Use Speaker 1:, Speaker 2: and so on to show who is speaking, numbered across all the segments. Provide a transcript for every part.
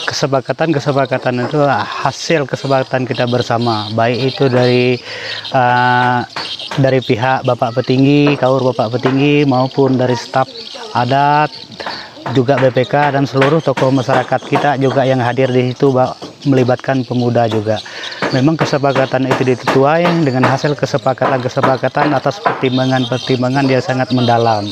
Speaker 1: kesepakatan itu hasil kesepakatan kita bersama, baik itu dari pihak Bapak Petinggi, Kaur Bapak Petinggi, maupun dari staf adat, juga BPK dan seluruh tokoh masyarakat kita juga yang hadir di situ, melibatkan pemuda juga. Memang kesepakatan itu dituai dengan hasil kesepakatan atas pertimbangan dia sangat mendalam.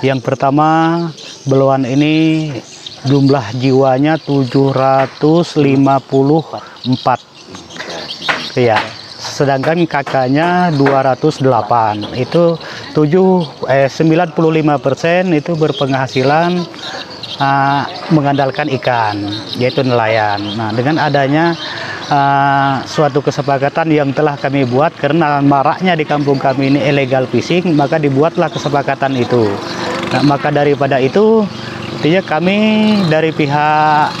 Speaker 1: Yang pertama, Beloan ini jumlah jiwanya 754, ya. Sedangkan kakaknya 208. Itu 95% itu berpenghasilan mengandalkan ikan, yaitu nelayan. Nah, dengan adanya suatu kesepakatan yang telah kami buat karena maraknya di kampung kami ini illegal fishing, maka dibuatlah kesepakatan itu. Nah, maka daripada itu artinya kami dari pihak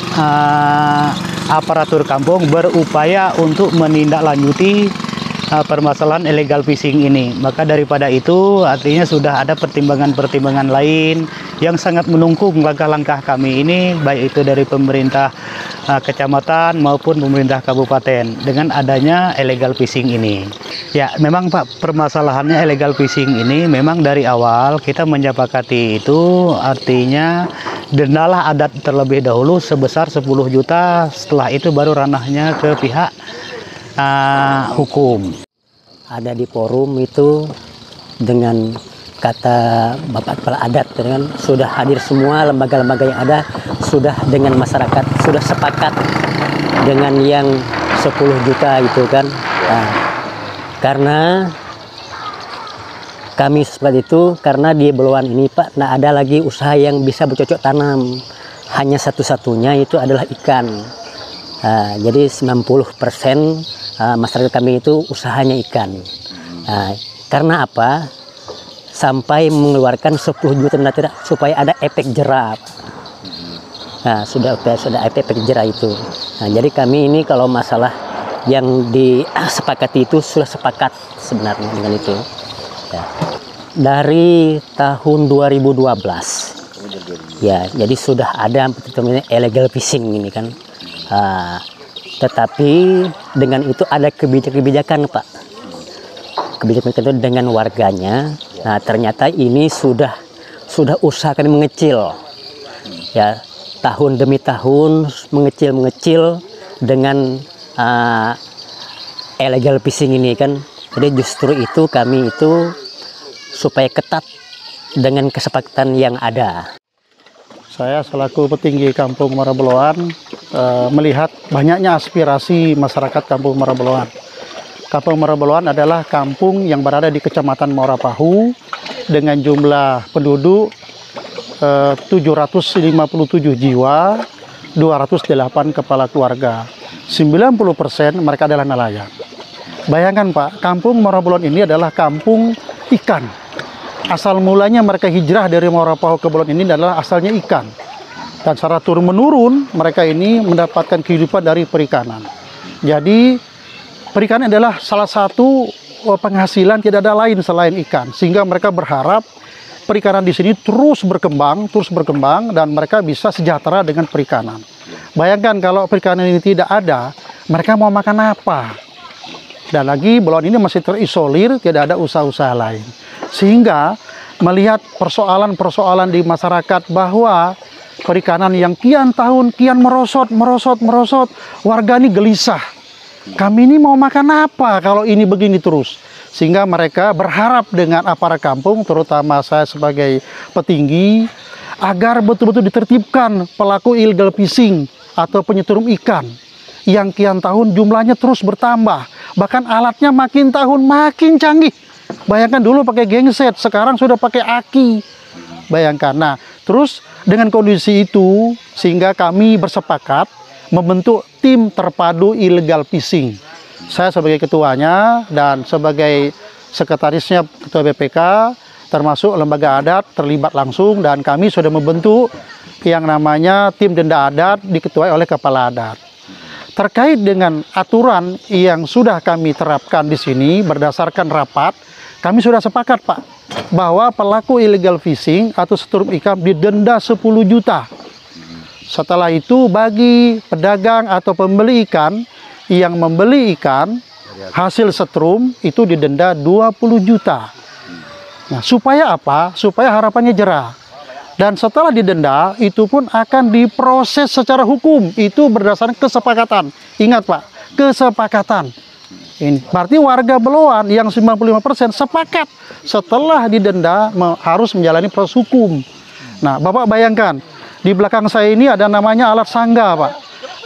Speaker 1: aparatur kampung berupaya untuk menindaklanjuti permasalahan illegal fishing ini. Maka daripada itu artinya sudah ada pertimbangan-pertimbangan lain yang sangat mendukung langkah-langkah kami ini, baik itu dari pemerintah kecamatan maupun pemerintah kabupaten dengan adanya illegal fishing ini. Ya, memang Pak, permasalahannya illegal fishing ini memang dari awal kita menyepakati itu, artinya dendalah adat terlebih dahulu sebesar 10 juta, setelah itu baru ranahnya ke pihak hukum.
Speaker 2: Ada di forum itu dengan kata Bapak Kepala Adat, dengan sudah hadir semua lembaga-lembaga yang ada, sudah dengan masyarakat sudah sepakat dengan yang 10 juta itu kan. Nah, karena kami seperti itu, karena di Beloan ini Pak, nah ada lagi usaha yang bisa bercocok tanam, hanya satu-satunya itu adalah ikan. Jadi 90% masyarakat kami itu usahanya ikan. Karena apa? Sampai mengeluarkan 10 juta supaya ada efek jerah. Nah, sudah efek jerah itu. Nah, jadi kami ini kalau masalah yang disepakati itu sudah sepakat sebenarnya dengan itu. Ya. Dari tahun 2012. Ya, jadi sudah ada illegal fishing ini kan. Tetapi dengan itu ada kebijakan Pak, kebijakan itu dengan warganya. Nah, ternyata ini sudah usahakan mengecil, ya, tahun demi tahun mengecil dengan illegal fishing ini kan. Jadi justru itu kami itu supaya ketat dengan kesepakatan yang ada.
Speaker 3: Saya selaku petinggi Kampung Muara Beloan melihat banyaknya aspirasi masyarakat Kampung Muara Beloan. Kampung Muara Beloan adalah kampung yang berada di Kecamatan Muara Pahu dengan jumlah penduduk 757 jiwa, 208 kepala keluarga. 90% mereka adalah nelayan. Bayangkan Pak, Kampung Muara Beloan ini adalah kampung ikan. Asal mulanya mereka hijrah dari Muara Pahu ke Beloan ini adalah asalnya ikan. Dan secara turun-menurun mereka ini mendapatkan kehidupan dari perikanan. Jadi perikanan adalah salah satu penghasilan, tidak ada lain selain ikan. Sehingga mereka berharap perikanan di sini terus berkembang dan mereka bisa sejahtera dengan perikanan. Bayangkan kalau perikanan ini tidak ada, mereka mau makan apa? Dan lagi Beloan ini masih terisolir, tidak ada usaha-usaha lain. Sehingga melihat persoalan-persoalan di masyarakat bahwa perikanan yang kian tahun kian merosot, warga ini gelisah. Kami ini mau makan apa kalau ini begini terus? Sehingga mereka berharap dengan aparat kampung, terutama saya sebagai petinggi, agar betul-betul ditertibkan pelaku illegal fishing atau penyeturum ikan yang kian tahun jumlahnya terus bertambah. Bahkan alatnya makin tahun makin canggih. Bayangkan dulu pakai genset, sekarang sudah pakai aki. Bayangkan. Nah, terus dengan kondisi itu sehingga kami bersepakat membentuk tim terpadu illegal fishing. Saya sebagai ketuanya dan sebagai sekretarisnya ketua BPK, termasuk lembaga adat terlibat langsung, dan kami sudah membentuk yang namanya tim denda adat diketuai oleh kepala adat. Terkait dengan aturan yang sudah kami terapkan di sini berdasarkan rapat, kami sudah sepakat Pak, bahwa pelaku illegal fishing atau seturum ikan didenda 10 juta. Setelah itu bagi pedagang atau pembeli ikan yang membeli ikan hasil setrum itu didenda 20 juta. Nah, supaya apa? Supaya harapannya jerah. Dan setelah didenda, itu pun akan diproses secara hukum. Itu berdasarkan kesepakatan. Ingat Pak, kesepakatan. Ini berarti warga Beloan yang 95% sepakat setelah didenda harus menjalani proses hukum. Nah, Bapak bayangkan, di belakang saya ini ada namanya alat sangga, Pak.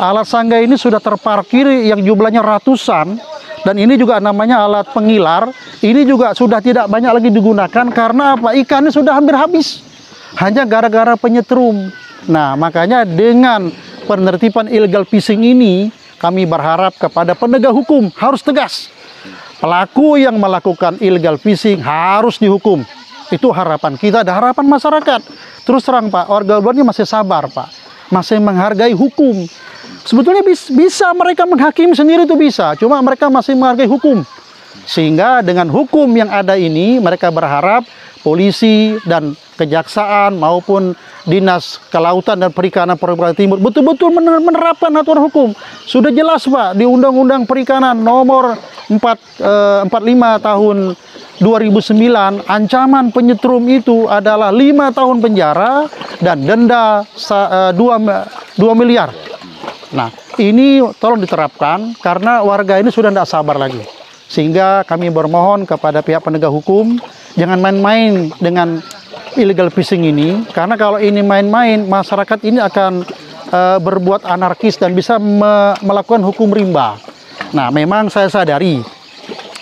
Speaker 3: Alat sangga ini sudah terparkir yang jumlahnya ratusan. Dan ini juga namanya alat pengilar. Ini juga sudah tidak banyak lagi digunakan karena apa? Ikannya sudah hampir habis. Hanya gara-gara penyetrum. Nah, makanya dengan penertiban illegal fishing ini, kami berharap kepada penegak hukum harus tegas. Pelaku yang melakukan illegal fishing harus dihukum. Itu harapan kita dan harapan masyarakat. Terus terang Pak, warga luar ini masih sabar Pak. Masih menghargai hukum. Sebetulnya bisa mereka menghakimi sendiri itu bisa. Cuma mereka masih menghargai hukum. Sehingga dengan hukum yang ada ini, mereka berharap polisi dan kejaksaan maupun Dinas Kelautan dan Perikanan Provinsi Timur betul-betul menerapkan aturan hukum. Sudah jelas Pak di Undang-Undang Perikanan nomor 45 tahun 2009, ancaman penyetrum itu adalah 5 tahun penjara dan denda 2 miliar. Nah, ini tolong diterapkan karena warga ini sudah tidak sabar lagi. Sehingga kami bermohon kepada pihak penegak hukum jangan main-main dengan illegal fishing ini, karena kalau ini main-main masyarakat ini akan berbuat anarkis dan bisa melakukan hukum rimba. Nah, memang saya sadari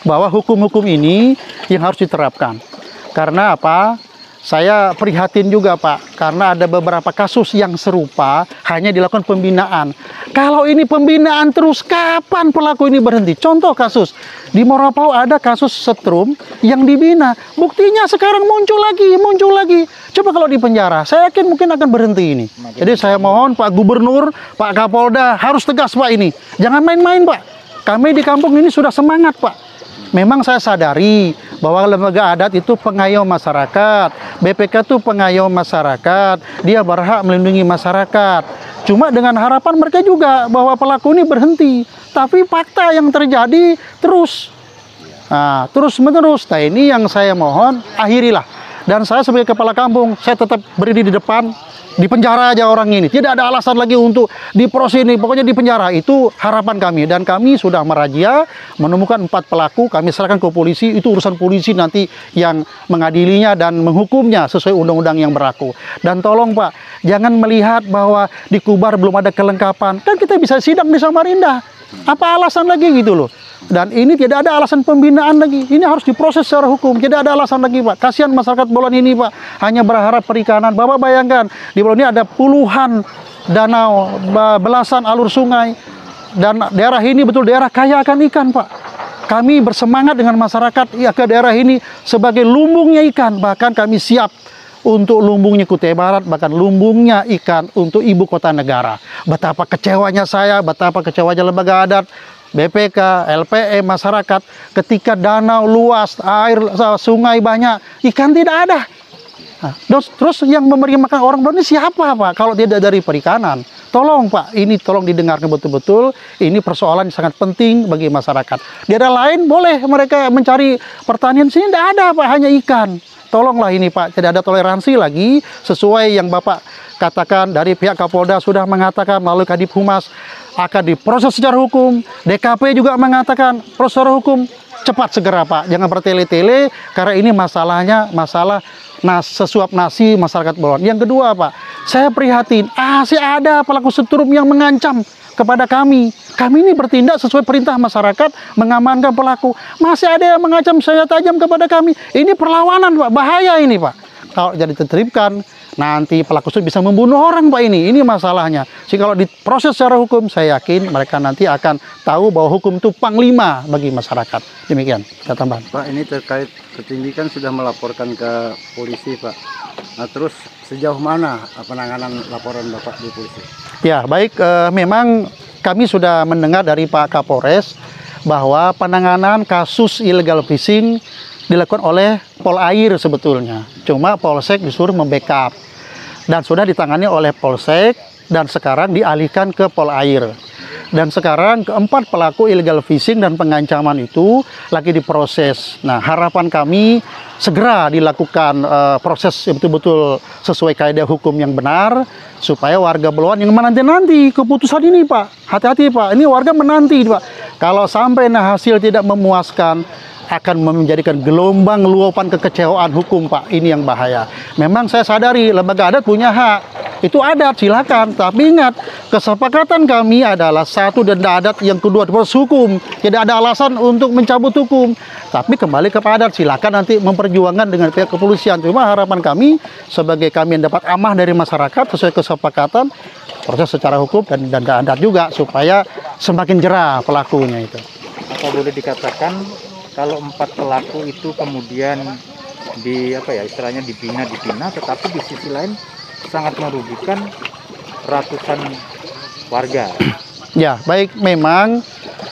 Speaker 3: bahwa hukum-hukum ini yang harus diterapkan. Karena apa? Saya prihatin juga Pak, karena ada beberapa kasus yang serupa hanya dilakukan pembinaan. Kalau ini pembinaan terus, kapan pelaku ini berhenti? Contoh kasus, di Morapau ada kasus setrum yang dibina. Buktinya sekarang muncul lagi. Coba kalau di penjara, saya yakin mungkin akan berhenti ini. Jadi saya mohon Pak Gubernur, Pak Kapolda harus tegas Pak ini. Jangan main-main Pak. Kami di kampung ini sudah semangat Pak. Memang saya sadari bahwa lembaga adat itu pengayom masyarakat, BPK itu pengayom masyarakat, dia berhak melindungi masyarakat. Cuma dengan harapan mereka juga bahwa pelaku ini berhenti. Tapi fakta yang terjadi terus menerus. Nah, ini yang saya mohon akhirilah. Dan saya sebagai kepala kampung, saya tetap berdiri di depan. Di penjara aja orang ini, tidak ada alasan lagi untuk diproses ini, pokoknya di penjara. Itu harapan kami, dan kami sudah merazia menemukan 4 pelaku, kami serahkan ke polisi. Itu urusan polisi nanti yang mengadilinya dan menghukumnya sesuai undang-undang yang berlaku. Dan tolong Pak, jangan melihat bahwa di Kubar belum ada kelengkapan, kan kita bisa sidang di Samarinda. Apa alasan lagi gitu loh. Dan ini tidak ada alasan pembinaan lagi. Ini harus diproses secara hukum. Tidak ada alasan lagi Pak. Kasihan masyarakat Beloan ini Pak. Hanya berharap perikanan. Bapak bayangkan, di Beloan ini ada puluhan danau, belasan alur sungai. Dan daerah ini betul daerah kaya akan ikan Pak. Kami bersemangat dengan masyarakat ke daerah ini sebagai lumbungnya ikan. Bahkan kami siap untuk lumbungnya Kutai Barat, bahkan lumbungnya ikan untuk ibu kota negara. Betapa kecewanya saya, betapa kecewanya lembaga adat, BPK, LPE, masyarakat ketika danau luas, air sungai banyak, ikan tidak ada. Nah, terus yang memberi makan orang Beloan ini siapa Pak kalau tidak dari perikanan? Tolong Pak, ini tolong didengarkan betul-betul. Ini persoalan yang sangat penting bagi masyarakat. Di daerah lain boleh mereka mencari pertanian, sini tidak ada Pak, hanya ikan. Tolonglah ini Pak, tidak ada toleransi lagi sesuai yang Bapak katakan. Dari pihak Kapolda sudah mengatakan melalui Kadif Humas akan diproses secara hukum. DKP juga mengatakan proses secara hukum cepat segera Pak, jangan bertele-tele karena ini masalahnya masalah sesuap nasi masyarakat Beloan. Yang kedua Pak, saya prihatin masih ada pelaku setrum yang mengancam kepada kami. Kami ini bertindak sesuai perintah masyarakat mengamankan pelaku. Masih ada yang mengancam senjata tajam kepada kami. Ini perlawanan Pak, bahaya ini Pak. Kalau jadi ditertibkan, nanti pelaku itu bisa membunuh orang Pak ini. Ini masalahnya. Jadi kalau diproses secara hukum, saya yakin mereka nanti akan tahu bahwa hukum itu panglima bagi masyarakat. Demikian, saya tambah.
Speaker 4: Pak, ini terkait petinggi kan sudah melaporkan ke polisi Pak. Nah, terus sejauh mana penanganan laporan Bapak di polisi?
Speaker 3: Ya, baik. Memang kami sudah mendengar dari Pak Kapolres bahwa penanganan kasus illegal fishing dilakukan oleh Polair sebetulnya. Cuma Polsek disuruh membackup. Dan sudah ditangani oleh Polsek dan sekarang dialihkan ke Polair. Dan sekarang keempat pelaku illegal fishing dan pengancaman itu lagi diproses. Nah, harapan kami segera dilakukan proses yang betul-betul sesuai kaidah hukum yang benar, supaya warga Beluan yang menanti-nanti keputusan ini, Pak. Hati-hati, Pak. Ini warga menanti, Pak. Kalau sampai hasil tidak memuaskan, akan menjadikan gelombang luapan kekecewaan hukum, Pak. Ini yang bahaya. Memang saya sadari lembaga adat punya hak. Itu adat, silakan. Tapi ingat, kesepakatan kami adalah satu, denda adat, yang kedua proses hukum. Tidak ada alasan untuk mencabut hukum. Tapi kembali ke adat, silakan nanti memperjuangkan dengan pihak kepolisian. Cuma harapan kami sebagai kami yang dapat amanah dari masyarakat sesuai kesepakatan, proses secara hukum dan denda adat juga, supaya semakin jerah pelakunya itu.
Speaker 5: Apa boleh dikatakan kalau 4 pelaku itu kemudian istilahnya dibina, tetapi di sisi lain sangat merugikan ratusan warga?
Speaker 3: Ya, baik, memang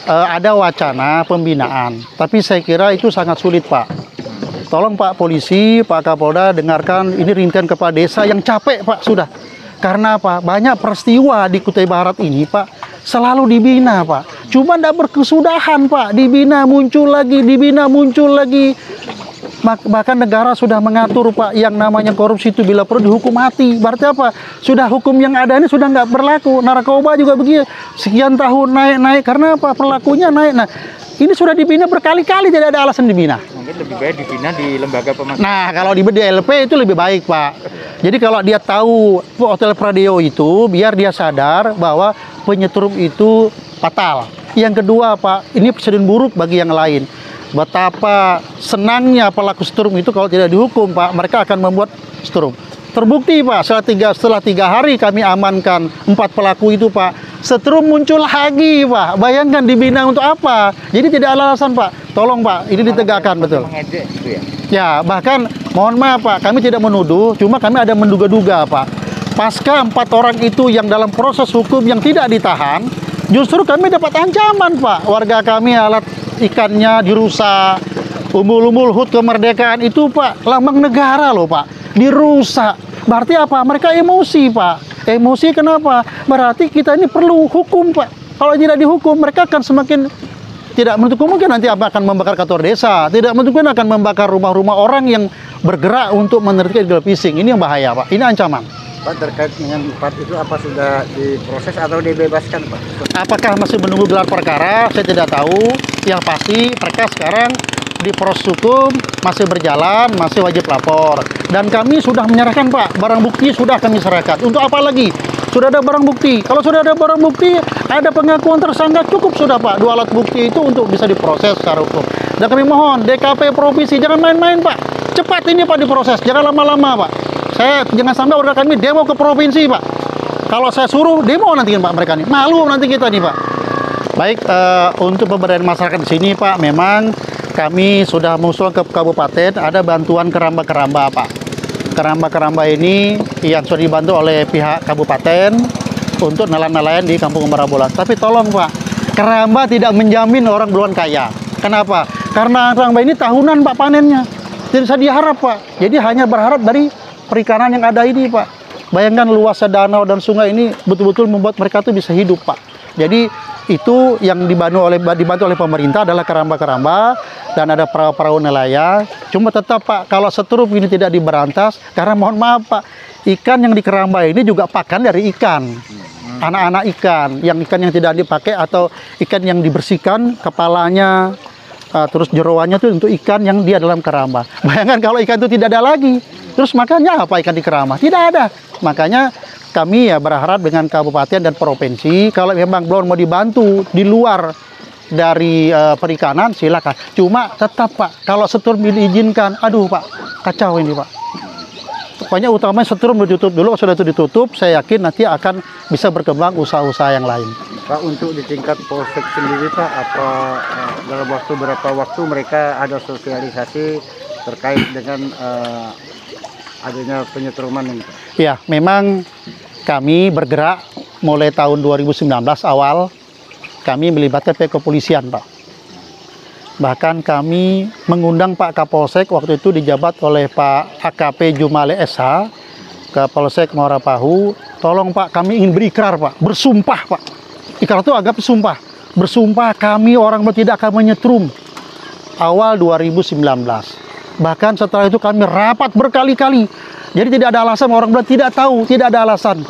Speaker 3: ada wacana pembinaan, tapi saya kira itu sangat sulit, Pak. Tolong Pak Polisi, Pak Kapolda, dengarkan ini rintihan kepala desa yang capek, Pak, sudah. Karena apa? Banyak peristiwa di Kutai Barat ini, Pak, selalu dibina, Pak. Cuma tidak berkesudahan, Pak. Dibina muncul lagi, dibina muncul lagi. Bahkan negara sudah mengatur, Pak, yang namanya korupsi itu bila perlu dihukum mati. Berarti apa? Sudah hukum yang ada ini sudah nggak berlaku. Narkoba juga begitu. Sekian tahun naik. Karena apa? Perlakunya naik. Nah, ini sudah dibina berkali-kali, tidak ada alasan dibina.
Speaker 5: Mungkin lebih baik dibina di lembaga pemasyarakatan.
Speaker 3: Nah, kalau di LP itu lebih baik, Pak. Jadi kalau dia tahu Hotel Pradeo itu, biar dia sadar bahwa penyetrum itu fatal. Yang kedua, Pak, ini presiden buruk bagi yang lain. Betapa senangnya pelaku setrum itu kalau tidak dihukum, Pak, mereka akan membuat setrum. Terbukti, Pak, setelah 3 hari kami amankan 4 pelaku itu, Pak, setrum muncul lagi, Pak. Bayangkan dibina untuk apa? Jadi tidak ada alasan, Pak. Tolong, Pak, ini ditegakkan betul.
Speaker 5: Mengejek gitu ya?
Speaker 3: Ya, bahkan mohon maaf, Pak, kami tidak menuduh, cuma kami ada menduga-duga, Pak. Pasca 4 orang itu yang dalam proses hukum yang tidak ditahan, justru kami dapat ancaman, Pak. Warga kami alat ikannya dirusak, umbul-umbul HUT kemerdekaan itu, Pak, lambang negara loh, Pak, dirusak. Berarti apa? Mereka emosi, Pak. Emosi kenapa? Berarti kita ini perlu hukum, Pak. Kalau tidak dihukum, mereka akan semakin tidak menutup kemungkinan nanti akan membakar kantor desa, tidak menutup kemungkinan akan membakar rumah-rumah orang yang bergerak untuk menertibkan illegal fishing. Ini yang bahaya, Pak. Ini ancaman.
Speaker 4: Pak, terkait dengan 4 itu apa sudah diproses atau dibebaskan, Pak?
Speaker 3: Apakah masih menunggu gelar perkara? Saya tidak tahu. Yang pasti mereka sekarang di proses hukum masih berjalan, masih wajib lapor. Dan kami sudah menyerahkan, Pak, barang bukti sudah kami serahkan. Untuk apa lagi? Sudah ada barang bukti. Kalau sudah ada barang bukti, ada pengakuan tersangka, cukup sudah, Pak. 2 alat bukti itu untuk bisa diproses secara hukum. Dan kami mohon DKP provinsi jangan main-main, Pak. Cepat ini, Pak, diproses. Jangan lama-lama, Pak. Saya jangan sampai warga kami demo ke provinsi, Pak. Kalau saya suruh demo nanti, Pak, mereka nih. Malu nanti kita nih, Pak. Baik, untuk pemberdayaan masyarakat di sini, Pak, memang kami sudah mengusulkan ke kabupaten ada bantuan keramba-keramba, Pak. Keramba-keramba ini yang sudah dibantu oleh pihak kabupaten untuk nelayan-nelayan di Kampung Merabolan. Tapi tolong, Pak, keramba tidak menjamin orang Beluan kaya. Kenapa? Karena keramba ini tahunan, Pak, panennya. Tidak bisa diharap, Pak. Jadi hanya berharap dari perikanan yang ada ini, Pak. Bayangkan luasnya danau dan sungai ini betul-betul membuat mereka tuh bisa hidup, Pak. Jadi itu yang dibantu oleh pemerintah adalah keramba-keramba dan ada perahu-perahu nelayan. Cuma tetap, Pak, kalau setrum ini tidak diberantas, karena mohon maaf, Pak, ikan yang dikeramba ini juga pakan dari ikan. Anak-anak ikan yang tidak dipakai atau ikan yang dibersihkan kepalanya, terus jeroannya itu untuk ikan yang dia dalam keramba. Bayangkan kalau ikan itu tidak ada lagi, terus makanya apa ikan di keramba? Tidak ada. Makanya kami ya berharap dengan kabupaten dan provinsi, kalau memang belum mau dibantu di luar dari perikanan, silakan. Cuma tetap, Pak, kalau setrum diizinkan, aduh, Pak, kacau ini, Pak. Pokoknya utamanya setrum ditutup dulu. Sudah itu ditutup, saya yakin nanti akan bisa berkembang usaha-usaha yang lain.
Speaker 4: Pak, untuk di tingkat polsek sendiri, Pak, apa dalam berapa waktu mereka ada sosialisasi terkait dengan adanya penyetruman ini, Pak?
Speaker 3: Ya, memang kami bergerak mulai tahun 2019 awal, kami melibatkan pihak kepolisian, Pak. Bahkan kami mengundang Pak Kapolsek, waktu itu dijabat oleh Pak AKP Jumale SH, ke Polsek Muara Pahu, tolong Pak, kami ingin berikrar Pak, bersumpah Pak. Ikrar itu agak sumpah. Bersumpah kami orang tidak akan menyetrum. Awal 2019. Bahkan setelah itu kami rapat berkali-kali. Jadi tidak ada alasan orang tidak tahu, tidak ada alasan.